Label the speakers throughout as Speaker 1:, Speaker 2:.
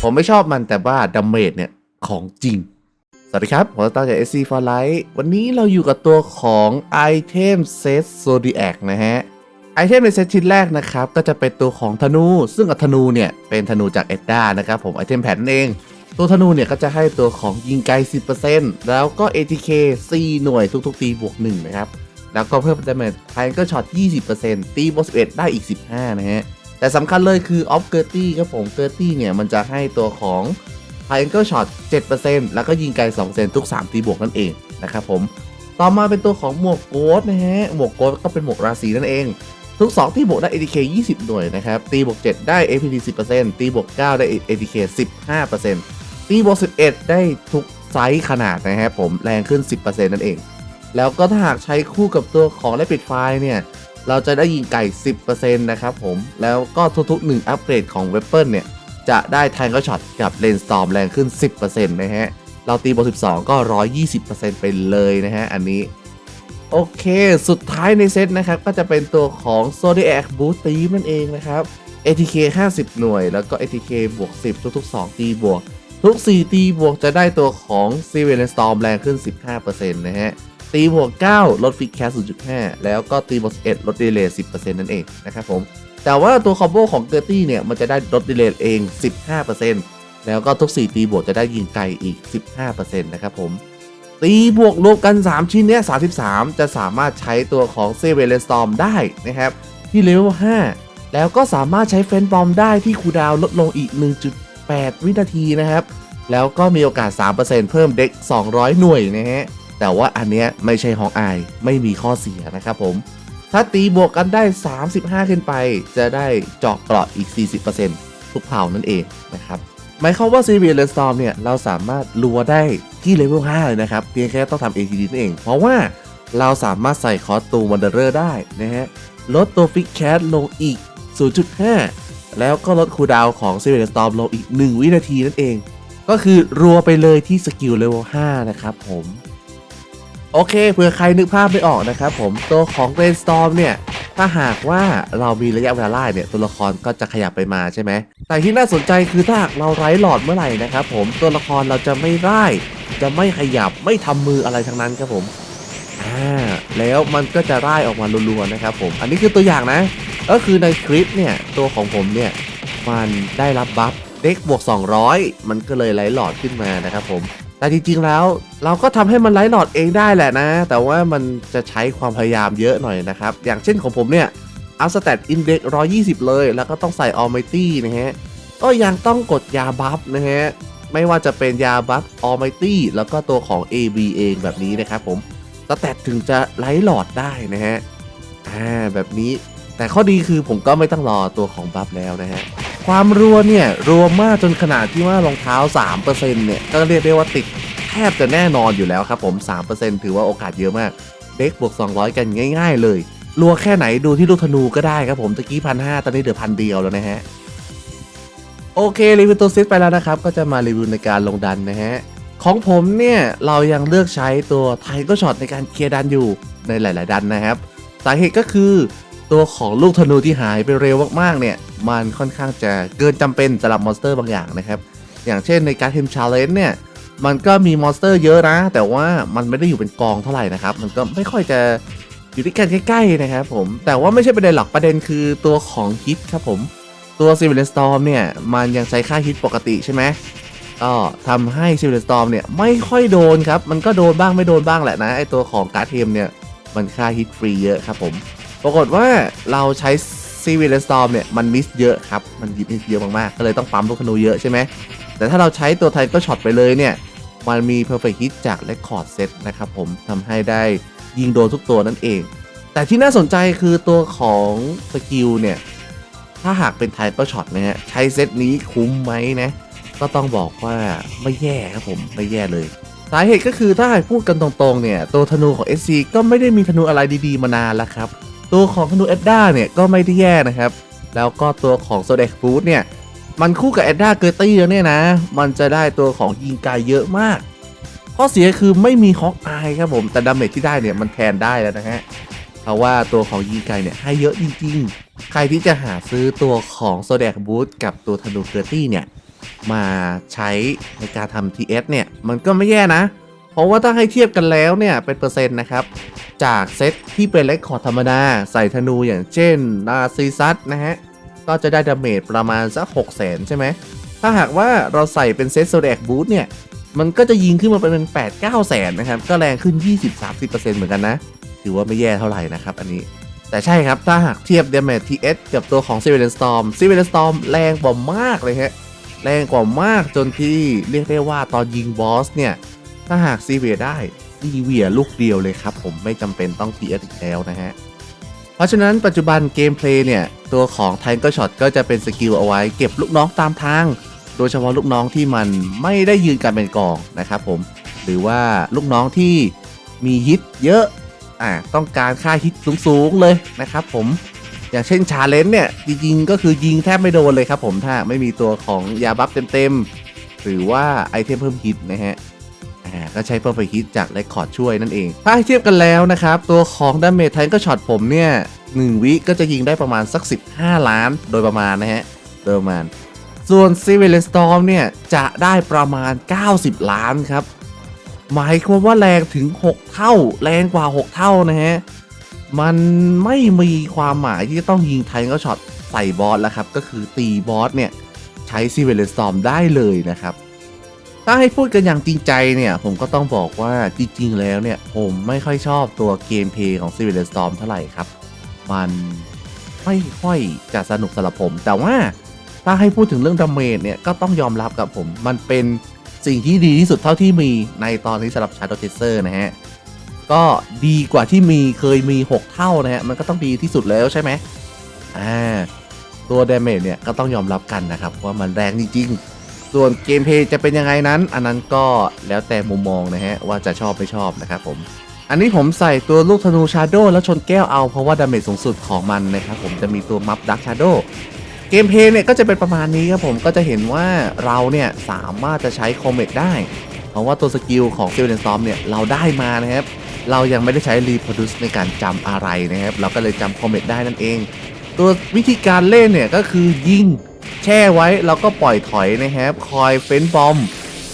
Speaker 1: ผมไม่ชอบมันแต่ว่าดาเมจเนี่ยของจริงสวัสดีครับผมตั้งจาก SC for Life วันนี้เราอยู่กับตัวของไอเทมเซต Zodiac นะฮะไอเทมในเซตชิ้นแรกนะครับก็จะเป็นตัวของธนูซึ่งธนูเนี่ยเป็นธนูจากเอ็ดดานะครับผมไอเทมแผ่นนั่นเองตัวธนูเนี่ยก็จะให้ตัวของยิงไกล 10% แล้วก็ ATK 4 หน่วยทุกๆตีบวก1นะครับแล้วก็เพิ่มดาเมจไทก็ช็อต 20% ตีบวก11ได้อีก15นะฮะแต่สำคัญเลยคือ Off 30ครับผม 30เนี่ยมันจะให้ตัวของ Triangle Shot 7% แล้วก็ยิงไกล 2% ทุก 3 ตีบวกนั่นเองนะครับผมต่อมาเป็นตัวของหมวกโกสนะฮะหมวกโกสก็เป็นหมวกราศีนั่นเองทุก 2 ตีบวกได้ ATK 20 หน่วยนะครับตีบวก7ได้ APT 10% ตีบวก9ได้ ATK 15% ตีบวก11ได้ทุกไซส์ขนาดนะครับผมแรงขึ้น 10% นั่นเองแล้วก็ถ้าหากใช้คู่กับตัวของ Rapid Fire เนี่ยเราจะได้ยิงไก่ 10% นะครับผมแล้วก็ทุกๆ1อัปเกรดของเวปเปิลเนี่ยจะได้ Triangle Shot กับ Rain Storm แรงขึ้น 10% นะฮะเราตีบวก12ก็ 120% ไปเลยนะฮะอันนี้โอเคสุดท้ายในเซตนะครับก็จะเป็นตัวของ Zodiac Boost Team นั่นเองนะครับ ATK 50 หน่วยแล้วก็ ATK บวก10ทุกๆ2ตีบวกทุก4ตีบวกจะได้ตัวของ Rain Storm แรงขึ้น 15% นะฮะตีบวก9ลดฟิกแคส 0.5 แล้วก็ตีบวก11ลดดีเลย์ 10% นั่นเองนะครับผมแต่ว่าตัวคอมโบของเกอร์ตี้เนี่ยมันจะได้ลดดีเลย์เอง 15% แล้วก็ทุก4ตีบวกจะได้ยิงไกลอีก 15% นะครับผมตีบวกรวมกัน 3 ชิ้นเนี้ย33จะสามารถใช้ตัวของเซเวเลนสตอร์มได้นะครับที่เลเวล5แล้วก็สามารถใช้เฟนบอมได้ที่คูลดาวน์ลดลงอีก 1.8 วินาทีนะครับแล้วก็มีโอกาส 3% เพิ่มเด็ก200 หน่วยนะฮะแต่ว่าอันเนี้ยไม่ใช่ฮอกอายไม่มีข้อเสียนะครับผมถ้าตีบวกกันได้ 35 ขึ้นไปจะได้เจาะเกราะอีก 40% ทุกเผ่านั่นเองนะครับหมายความว่า Civil Storm เนี่ยเราสามารถรัวได้ที่เลเวล5เลยนะครับเพียงแค่ต้องทำ ATD นั่นเองเพราะว่าเราสามารถใส่คอสตูมวันเดอร์ได้นะฮะลดตัวฟิกแคสลงอีก 0.5 แล้วก็ลดคูลดาวน์ของ Civil Storm ลงอีก 1 วินาทีนั่นเองก็คือรัวไปเลยที่สกิลเลเวล5นะครับผมโอเคเผื่อใครนึกภาพไม่ออกนะครับผมตัวของ Brainstorm เนี่ยถ้าหากว่าเรามีระยะเวลาไล่เนี่ยตัวละครก็จะขยับไปมาใช่ไหมแต่ที่น่าสนใจคือถ้าหากเราไร้หลอดเมื่อไหร่นะครับผมตัวละครเราจะไม่ไล่จะไม่ขยับไม่ทำมืออะไรทั้งนั้นครับผมแล้วมันก็จะไล่ออกมารัวๆนะครับผมอันนี้คือตัวอย่างนะก็คือในคลิปเนี่ยตัวของผมเนี่ยมันได้รับบัฟเด็กบวก200มันก็เลยไร้หลอดขึ้นมานะครับผมแต่จริงๆแล้วเราก็ทำให้มันไร้หลอดเองได้แหละนะแต่ว่ามันจะใช้ความพยายามเยอะหน่อยนะครับอย่างเช่นของผมเนี่ยอัพสแตทอินเด็ก120เลยแล้วก็ต้องใส่ออลไมตี้นะฮะก็ยังต้องกดยาบัฟนะฮะไม่ว่าจะเป็นยาบัฟออลไมตี้แล้วก็ตัวของ AB เองแบบนี้นะครับผมสแตทถึงจะไร้หลอดได้นะฮะแบบนี้แต่ข้อดีคือผมก็ไม่ต้องรอตัวของบัฟแล้วนะฮะความรัวเนี่ยรัวมากจนขนาดที่ว่ารองเท้า 3% เนี่ยก็เรียกได้ว่าติดแทบจะแน่นอนอยู่แล้วครับผม 3% ถือว่าโอกาสเยอะมากเด็กบวก200กันง่ายๆเลยรัวแค่ไหนดูที่ลูกธนูก็ได้ครับผมตะกี้ 1,500 ตอนนี้เหลือ 1,000 เดียวแล้วนะฮะโอเครีวิวตัวเซตไปแล้วนะครับก็จะมารีวิวในการลงดันนะฮะของผมเนี่ยเรายังเลือกใช้ตัวไทเกอร์ช็อตในการเคลียร์ดันอยู่ในหลายๆดันนะครับสาเหตุก็คือตัวของลูกธนูที่หายไปเร็วมากๆเนี่ยมันค่อนข้างจะเกินจำเป็นสำหรับมอนสเตอร์บางอย่างนะครับอย่างเช่นในการเทมชาเลนจ์เนี่ยมันก็มีมอนสเตอร์เยอะนะแต่ว่ามันไม่ได้อยู่เป็นกองเท่าไหร่นะครับมันก็ไม่ค่อยจะอยู่ที่กันใกล้ๆนะครับผมแต่ว่าไม่ใช่ประเด็นหลักประเด็นคือตัวของฮิตครับผมตัว Civil Storm เนี่ยมันยังใช้ค่าฮิตปกติใช่ไหมก็ทำให้ Civil Storm เนี่ยไม่ค่อยโดนครับมันก็โดนบ้างไม่โดนบ้างแหละนะไอตัวของการ์ดเทมเนี่ยมันค่าฮิตฟรีเยอะครับผมปรากฏว่าเราใช้ Civil Storm เนี่ยมันมิสเยอะครับมันยิบมิสเยอะมากๆก็เลยต้องปั๊มลูกธนูเยอะใช่ไหมแต่ถ้าเราใช้ตัวไทเกอร์ช็อตไปเลยเนี่ยมันมี Perfect Hit จาก Record Set นะครับผมทำให้ได้ยิงโดนทุกตัวนั่นเองแต่ที่น่าสนใจคือตัวของสกิลเนี่ยถ้าหากเป็นไทเกอร์ช็อตนะฮะใช้เซตนี้คุ้มไหมนะก็ต้องบอกว่าไม่แย่ครับผมไม่แย่เลยสาเหตุก็คือถ้าให้พูดกันตรงๆเนี่ยตัวธนูของ SC ก็ไม่ได้มีธนูอะไรดีๆมานานแล้วครับตัวของธนูเอ็ดด้าเนี่ยก็ไม่ได้แย่นะครับแล้วก็ตัวของโซเด็กฟูดเนี่ยมันคู่กับเอ็ดด้าเกอร์ตี้แล้วเนี่ยนะมันจะได้ตัวของยิงไกลเยอะมากข้อเสียคือไม่มีฮอกอายครับผมแต่ดาเมจที่ได้เนี่ยมันแทนได้แล้วนะฮะเพราะว่าตัวของยิงไกลเนี่ยให้เยอะจริงๆใครที่จะหาซื้อตัวของโซเด็กบูทกับตัวธนูเกอร์ตี้เนี่ย มาใช้ในการทำ TS เนี่ยมันก็ไม่แย่นะเพราะว่าถ้าให้เทียบกันแล้วเนี่ยเป็นเปอร์เซ็นต์นะครับจากเซตที่เป็นเรคคอร์ดธรรมดาใส่ธนูอย่างเช่นนาซีซัสนะฮะก็จะได้ดาเมจประมาณสัก 600,000 ใช่ไหมถ้าหากว่าเราใส่เป็นเซตโซเดกบูทเนี่ยมันก็จะยิงขึ้นมาเป็น 8-9 แสนนะครับก็แรงขึ้น 20-30% เหมือนกันนะถือว่าไม่แย่เท่าไหร่นะครับอันนี้แต่ใช่ครับถ้าหากเทียบ Damage TS กับตัวของ Civilian Storm แรงกว่ามากเลยฮะแรงกว่ามากจนที่เรียกได้ว่าตอนยิงบอสเนี่ยถ้าหากซีเวียได้ซีเวียลูกเดียวเลยครับผมไม่จำเป็นต้อง TS อีกแล้วนะฮะเพราะฉะนั้นปัจจุบันเกมเพลย์เนี่ยตัวของ Tiger Shot ก็จะเป็นสกิลเอาไว้เก็บลูกน้องตามทางโดยเฉพาะลูกน้องที่มันไม่ได้ยืนกันเป็นกองนะครับผมหรือว่าลูกน้องที่มีฮิตเยอะต้องการค่าฮิตสูงๆเลยนะครับผมอย่างเช่นชาเลนจ์เนี่ยจริงๆก็คือยิงแทบไม่โดนเลยครับผมถ้าไม่มีตัวของยาบัฟเต็มๆหรือว่าไอเทมเพิ่มฮิตนะฮะก็ใช้เพิ่มฮิตจากเรคคอร์ดช่วยนั่นเองถ้าให้เทียบกันแล้วนะครับตัวของดาเมจไทก็ช็อตผมเนี่ย1วิก็จะยิงได้ประมาณสัก15 ล้านโดยประมาณนะฮะโดยประมาณส่วน Civilian Storm เนี่ยจะได้ประมาณ90 ล้านครับหมายความว่าแรงถึง6เท่าแรงกว่า6เท่านะฮะมันไม่มีความหมายที่จะต้องยิงไทก็ช็อตใส่บอสแล้วครับก็คือตีบอสเนี่ยใช้ Civilian Storm ได้เลยนะครับถ้าให้พูดกันอย่างจริงใจเนี่ยผมก็ต้องบอกว่าจริงๆแล้วเนี่ยผมไม่ค่อยชอบตัวเกมเพลย์ของ Civilian Storm เท่าไหร่ครับมันไม่ค่อยจะสนุกสำหรับผมแต่ว่าถ้าให้พูดถึงเรื่องดาเมจเนี่ยก็ต้องยอมรับกับผมมันเป็นสิ่งที่ดีที่สุดเท่าที่มีในตอนนี้สำหรับ Shadow Chaser นะฮะก็ดีกว่าที่เคยมี6เท่านะฮะมันก็ต้องดีที่สุดแล้วใช่ไหมตัว damage เนี่ยก็ต้องยอมรับกันนะครับว่ามันแรงจริงๆส่วนเกมเพลย์จะเป็นยังไงนั้นอันนั้นก็แล้วแต่มุมมองนะฮะว่าจะชอบไม่ชอบนะครับผมอันนี้ผมใส่ตัวลูกธนู Shadow แล้วชนแก้วเอาเพราะว่า damage สูงสุดของมันนะครับผมจะมีตัวมัฟ Dark Shadowเกมเพลย์เนี่ยก็จะเป็นประมาณนี้ครับผมก็จะเห็นว่าเราเนี่ยสามารถจะใช้คอมเมตได้เพราะว่าตัวสกิลของ Civilian Storm เนี่ยเราได้มานะครับเรายังไม่ได้ใช้ Reproduce ในการจำอะไรนะครับเราก็เลยจำคอมเมตได้นั่นเองตัววิธีการเล่นเนี่ยก็คือยิงแช่ไว้แล้วก็ปล่อยถอยนะครับคอยเฟ้นบอม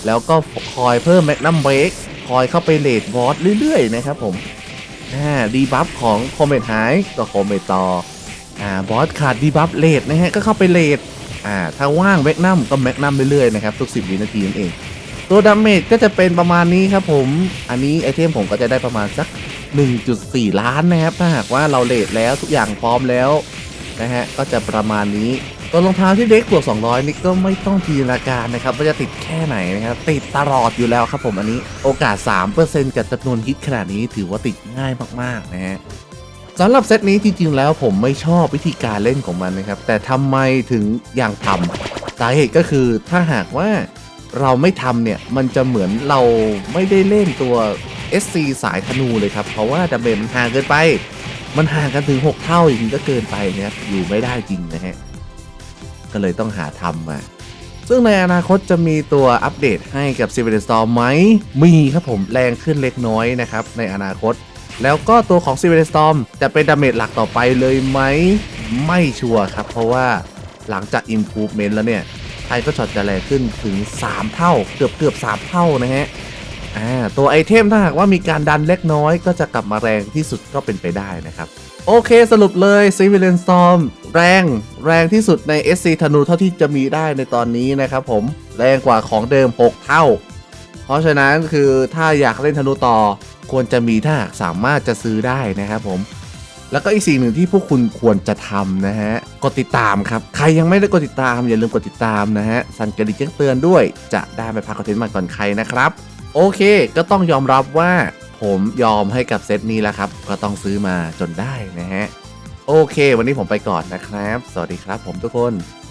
Speaker 1: แล้วก็คอยเพิ่มแมกนัมเบรกคอยเข้าไปเลดบอสเรื่อยๆนะครับผมดีบัฟของคอมเมตหายก็คอมเมตต่อบอสขาดดีบัฟเลดนะฮะก็เข้าไปเลดถ้าว่างแมกนัมก็แมกนัมเรื่อยๆนะครับทุก10 วินาทีนั่นเองตัวดาเมจก็จะเป็นประมาณนี้ครับผมอันนี้ไอเทมผมก็จะได้ประมาณสัก 1.4 ล้านนะครับถ้าหากว่าเราเลดแล้วทุกอย่างพร้อมแล้วนะฮะก็จะประมาณนี้ตัวรองเท้าที่เด็กบวก200นี่ก็ไม่ต้องจินตนาการนะครับว่าจะติดแค่ไหนนะครับติดตลอดอยู่แล้วครับผมอันนี้โอกาส 3% กับจำนวนฮิตขนาดนี้ถือว่าติดง่ายมากๆนะฮะสำหรับเซตนี้จริงๆแล้วผมไม่ชอบวิธีการเล่นของมันนะครับแต่ทำไมถึงยังทำสาเหตุก็คือถ้าหากว่าเราไม่ทำเนี่ยมันจะเหมือนเราไม่ได้เล่นตัว SC สายธนูเลยครับเพราะว่าดาเมจมันห่างเกินไปมันห่างกันถึง6เท่าอย่างนี้ก็เกินไปนะครับอยู่ไม่ได้จริงนะฮะก็เลยต้องหาทำมาซึ่งในอนาคตจะมีตัวอัปเดตให้กับ Civilian Storm ไหมมีครับผมแรงขึ้นเล็กน้อยนะครับในอนาคตแล้วก็ตัวของ Civilian Storm จะเป็นดาเมจหลักต่อไปเลยไหมไม่ชัวร์ครับเพราะว่าหลังจาก Improvement แล้วเนี่ยไทก็ช็อตจะแรงขึ้นถึง3เท่าเกือบ3เท่านะฮะตัวไอเทมถ้าหากว่ามีการดันเล็กน้อยก็จะกลับมาแรงที่สุดก็เป็นไปได้นะครับโอเคสรุปเลย Civilian Storm แรงที่สุดใน SC ธนูเท่าที่จะมีได้ในตอนนี้นะครับผมแรงกว่าของเดิม6เท่าเพราะฉะนั้นคือถ้าอยากเล่นธนูต่อควรจะมีถ้าหากสามารถจะซื้อได้นะครับผมแล้วก็อีกสิ่งหนึ่งที่พวกคุณควรจะทำนะฮะกดติดตามครับใครยังไม่ได้กดติดตามอย่าลืมกดติดตามนะฮะสั่นกระดิ่งแจ้งเตือนด้วยจะได้ไม่พลาดคอนเทนต์ใหม่ก่อนใครนะครับโอเคก็ต้องยอมรับว่าผมยอมให้กับเซตนี้แล้วครับก็ต้องซื้อมาจนได้นะฮะโอเควันนี้ผมไปก่อนนะครับสวัสดีครับผมทุกคน